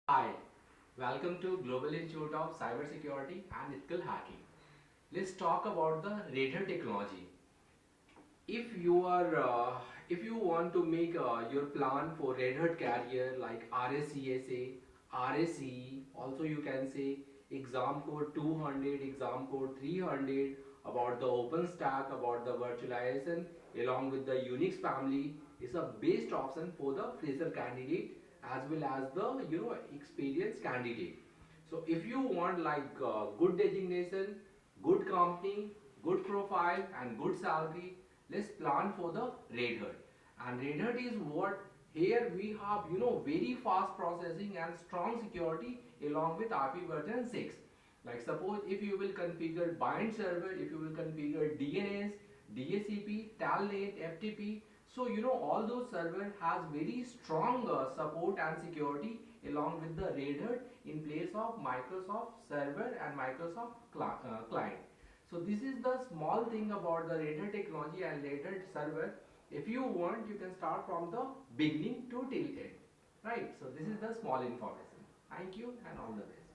Hi, welcome to Global Institute of Cybersecurity and Ethical Hacking. Let's talk about the radar technology. If you want to make your plan for Red Hat carrier like RSCSA, RSCE, also you can say exam code 200, exam code 300, about the OpenStack, about the virtualization along with the Unix family is a best option for the fresher candidate as well as the experienced candidate. So if you want like good designation, good company, good profile and good salary, let's plan for the Red Hat. And Red Hat is what here we have very fast processing and strong security along with RP version 6. Like suppose if you will configure bind server, if you will configure DNS, DHCP, Telnet, FTP, so all those server has very strong support and security along with the Red Hat in place of Microsoft Server and Microsoft client. So this is the small thing about the Red Hat technology and Red Hat server. If you want, you can start from the beginning to till end, right? So this is the small information. Thank you and all the best.